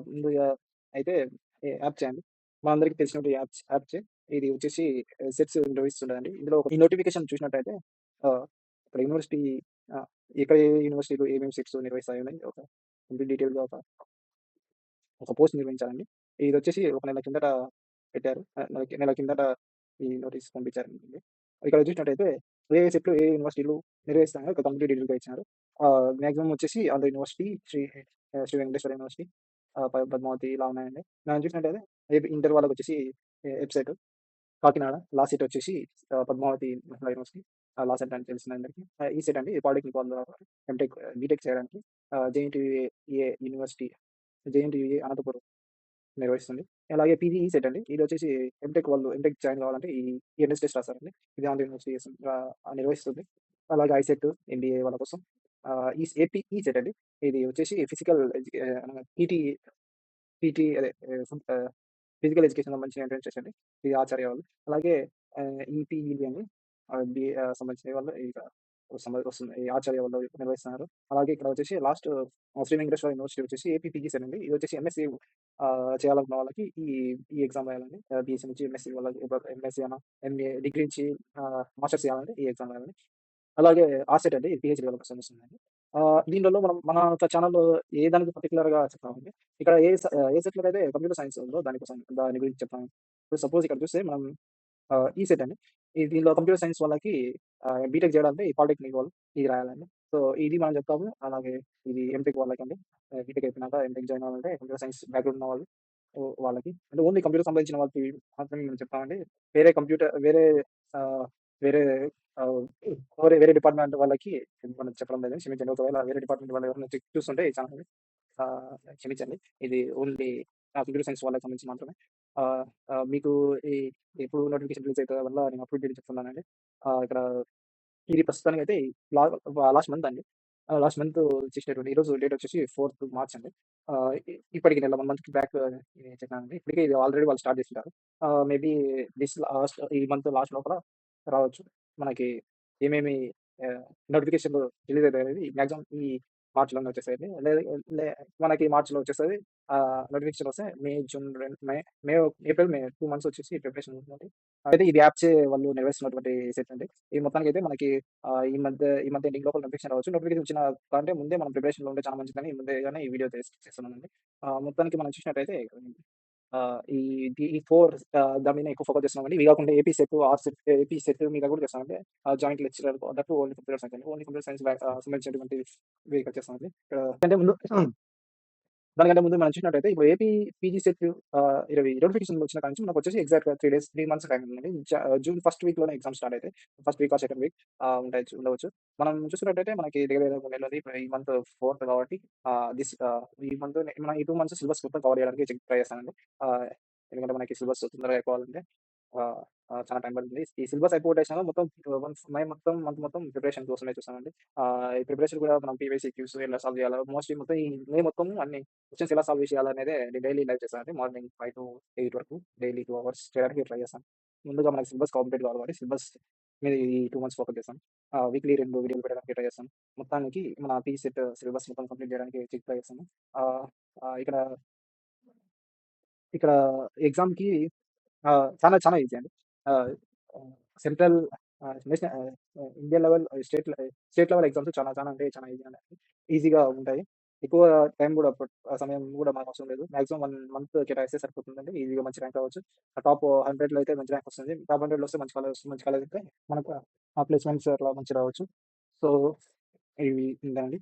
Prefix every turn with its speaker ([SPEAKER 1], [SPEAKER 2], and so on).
[SPEAKER 1] ముందుగా అయితే యాప్ చేయండి. మనందరికీ తెలిసినటువంటి యాప్సే. ఇది వచ్చేసి సెట్స్ నిర్వహిస్తుంటదండి. ఇందులో ఈ నోటిఫికేషన్ చూసినట్టయితే ఇక్కడ యూనివర్సిటీ ఆహ్, ఎక్కడ ఏ యూనివర్సిటీలు ఏమేమి సెట్స్ నిర్వహిస్తాయని ఒక కంప్లీట్ డీటెయిల్‌గా ఒక పోస్ట్ నిర్వహించారండి. ఇదొచ్చేసి ఒక నెల కిందట పెట్టారు. నెల కిందట ఈ నోటీస్ పంపించారండి. ఇక్కడ చూసినట్టయితే ఏ సెట్లు ఏ యూనివర్సిటీలు నిర్వహిస్తాయో ఒక కంప్లీట్ డీటెయిల్‌గా ఇచ్చినారు. మాక్సిమం వచ్చేసి ఆంధ్ర యూనివర్సిటీ, శ్రీ వెంకటేశ్వర యూనివర్సిటీ, పద్మావతి ఇలా ఉన్నాయండి. మనం చూసినట్టయితే inter వాళ్ళకొచ్చేసి website Kakinada, law set వచ్చేసి పద్మావతి మహిళా యూనివర్సిటీ, లా సెట్ అని తెలిసింది అందరికీ. ఈ సెట్ అండి పాలిటెక్నిక్ వాళ్ళు ఎంటెక్, బీటెక్ చేయడానికి జేఎన్‌టీయూఏ యూనివర్సిటీ, జేఎన్‌టీయూఏ అనంతపురం నిర్వహిస్తుంది. అలాగే పీజీ సెట్ అండి. ఇదొచ్చేసి ఎంటెక్ జాయిన్ కావాలంటే ఈ ఎంట్రన్స్ టెస్ట్ రాస్తారండి. ఇది ఆంధ్ర యూనివర్సిటీ నిర్వహిస్తుంది. అలాగే ఐసెట్, ఎంబీఏ వాళ్ళ కోసం ఏపీ సెట్ అండి. ఇది వచ్చేసి ఫిజికల్ పీటీ పీటీ అదే ఫిజికల్ ఎడ్యుకేషన్ సంబంధించిన ఎంట్రన్స్ టెస్ట్ అండి. ఇది ఆచార్య వాళ్ళు. అలాగే ఈపీఈబీ అని సంబంధించిన వాళ్ళు ఇక వస్తుంది. ఈ ఆచార్య వాళ్ళు నిర్వహిస్తున్నారు. అలాగే ఇక్కడ వచ్చేసి లాస్ట్ శ్రీ వెంకటేశ్వర యూనివర్సిటీ వచ్చేసి ఏపీ పీజీ సెట్ అండి. ఇది వచ్చేసి ఎంఎస్సీ చేయాలనుకున్న వాళ్ళకి ఈ ఈ ఎగ్జామ్ రాయాలండి. బీఎస్సీ నుంచి ఎంఎస్సీ వాళ్ళకి ఎంఎస్సీ అన్నా, ఎంఏ డిగ్రీ నుంచి మాస్టర్స్ చేయాలంటే ఈ ఎగ్జామ్ రాయాలండి. అలాగే ఆసెట్ అండి. పీహెచ్‌డీ వాళ్ళకి సంబంధించిందండి. దీనిలలో మనం మన యొక్క ఛానెల్‌లో ఏ దానికి పర్టిక్యులర్‌గా చెప్తామంటే, ఇక్కడ ఏ సెట్‌లోనైతే కంప్యూటర్ సైన్స్ ఉందో దాని గురించి చెప్తాను. ఇప్పుడు సపోజ్ ఇక్కడ చూస్తే మనం ఈ సెట్ అండి. దీనిలో కంప్యూటర్ సైన్స్ వాళ్ళకి బీటెక్ చేయాలంటే ఈ పాలిటెక్నిక్ వాళ్ళు ఇది రాయాలండి. సో, ఇది మనం చెప్తాము. అలాగే ఇది ఎంటెక్ వాళ్ళకండి. బీటెక్ అయిపోయినాక ఎంటెక్ జాయిన్ అవ్వాలంటే కంప్యూటర్ సైన్స్ బ్యాక్‌గ్రౌండ్ ఉన్న వాళ్ళు వాళ్ళకి. అంటే ఓన్లీ కంప్యూటర్ సంబంధించిన వాళ్ళకి మాత్రమే మనం చెప్తామండి. వేరే కంప్యూటర్ వేరే ఆహ్, వేరే ఆహ్, వేరే డిపార్ట్‌మెంట్ వాళ్ళకి మనం చెప్పడం లేదని క్షమించండి. ఒకవేళ వేరే డిపార్ట్‌మెంట్ వాళ్ళు ఎవరైనా చూస్తుంటే ఈ ఛానెల్‌ని క్షమించండి. ఇది ఓన్లీ కంప్యూటర్ సైన్స్ వాళ్ళకి సంబంధించి మాత్రమే. ఆహ్, మీకు ఈ ఎప్పుడు నోటిఫికేషన్ రిలీజ్ అయితదో వల్ల నేను అప్డేట్ డీటెయిల్స్ చెప్తున్నానండి. ఇక్కడ ఇది ప్రస్తుతానికైతే లా లాస్ట్ మంత్ అండి. లాస్ట్ మంత్ చేసినటువంటి ఈరోజు డేట్ వచ్చేసి 4థ్ మార్చ్ అండి. ఇప్పటికి నెల 1 మంత్‌కి బ్యాక్ చెప్పానండి. ఇప్పటికే ఇది ఆల్రెడీ వాళ్ళు స్టార్ట్ చేసింటారు. మేబీ ఈ మంత్ లాస్ట్ లోపల రావచ్చు. మనకి ఏమేమి ఆహ్, నోటిఫికేషన్‌లు రిలీజ్ అయితాయనేది మాక్సిమం ఈ మార్చ్‌లోనే వచ్చేస్తాయండి. లే మనకి మార్చ్‌లో వచ్చేస్తది. నోటిఫికేషన్ వస్తే మే, జూన్ మే, ఏప్రిల్, మే 2 మంత్స్ వచ్చేసి ప్రిపరేషన్ ఉంటది. అయితే ఇది యాప్‌చే వాళ్ళు నిర్వహిస్తున్నటువంటి సెట్ అండి. ఈ మొత్తానికైతే మనకి ఈ మంత్ ఎండింగ్ లోపల నోటిఫికేషన్ రావచ్చు. నోటిఫికేషన్ వచ్చిన కంటే ముందే మనం ప్రిపరేషన్‌లో ఉంటే చాలా మంచిదని ముందుగానే ఈ వీడియో చేస్తున్నానండి. మొత్తానికి మనం చూసినట్టయితే ఈ 4 దాని మీద ఎక్కువ ఫోకస్ చేస్తున్నామండి. ఇవి కాకుండా ఏపీ సెట్ మీద కూడా చేస్తామండి. Joint lecturer that only computer science అండి. ఓన్లీ కంప్యూటర్ సైన్స్ సంబంధించినటువంటి ఇక్కడ చేస్తామండి. ఇక్కడ కంటే ముందు దానికంటే ముందు మనం చూసినట్టయితే ఇప్పుడు ఏపీ పీజీ సెట్ 20 నోటిఫికేషన్ వచ్చిన కాడ నుంచి మనకొచ్చేసి ఎగ్జాక్ట్‌గా 3 మంత్స్ టైం ఉందండి. జూన్ ఫస్ట్ వీక్‌లోనే ఎగ్జామ్స్ స్టార్ట్ అయితాయి. First week or second week ఉండవచ్చు. మనం చూసుకున్నట్టయితే మనకి దగ్గర దగ్గర 3 నెలలు ఇప్పుడు ఈ మంత్ 4థ్ కాబట్టి ఈ మంత్ మనం ఈ 2 మంత్స్ సిలబస్ మొత్తం కవర్ చేయడానికి ట్రై చేస్తానండి. ఆహ్, ఎందుకంటే మనకి సిలబస్ తొందరగా అయిపోవాలంటే ఆహ్, చాలా టైం పడుతుంది. ఈ సిలబస్ అయిపోగొట్టేసినాక మొత్తం మంత్ మొత్తం ప్రిపరేషన్ కోసమే చూస్తానండి. ఈ ప్రిపరేషన్ కూడా మనం పీవైసీ క్యూస్ ఎలా సాల్వ్ చేయాలో మోస్ట్‌లీ మొత్తం ఈ మే మొత్తం అన్ని క్వెషన్స్ ఎలా సాల్వ్ చేయాలనేదే నేను డైలీ లైవ్ చేస్తానండి. మార్నింగ్ 5-8 వరకు డైలీ 2 అవర్స్ చేయడానికి ట్రై చేస్తాను. ముందుగా మనకి సిలబస్ కంప్లీట్ కావాలి కాబట్టి సిలబస్ మీద ఈ 2 మంత్స్ ఫోకస్ చేస్తాను. వీక్లీ 2 వీడియోలు పెట్టడానికి ట్రై చేస్తాను. మొత్తానికి మన పీజీ సెట్ సిలబస్ మొత్తం కంప్లీట్ చేయడానికి ట్రై చేస్తాను. ఆహ్, ఆహ్, ఇక్కడ ఇక్కడ ఎగ్జామ్‌కి చాలా చాలా ఈజీ అండి. ఆహ్, ఆహ్, central national Indian level, state level exams చాలా చాలా అంటే చాలా ఈజీగా ఉంటాయి. ఎక్కువ టైం గూడా సమయం గూడా మనకు అవసరం లేదు. మాక్సిమం 1 మంత్ కేటాయిస్తే సరిపోతుందండి. ఈజీగా మంచి ర్యాంక్ రావచ్చు. టాప్ 100లో అయితే మంచి ర్యాంక్ వస్తుంది. టాప్ 100లో వస్తే మంచి కాలేజ్ అయితే మనకు ప్లేస్‌మెంట్స్ అట్లా మంచిగా రావచ్చు. సో, ఇవి ఇంతేనండి.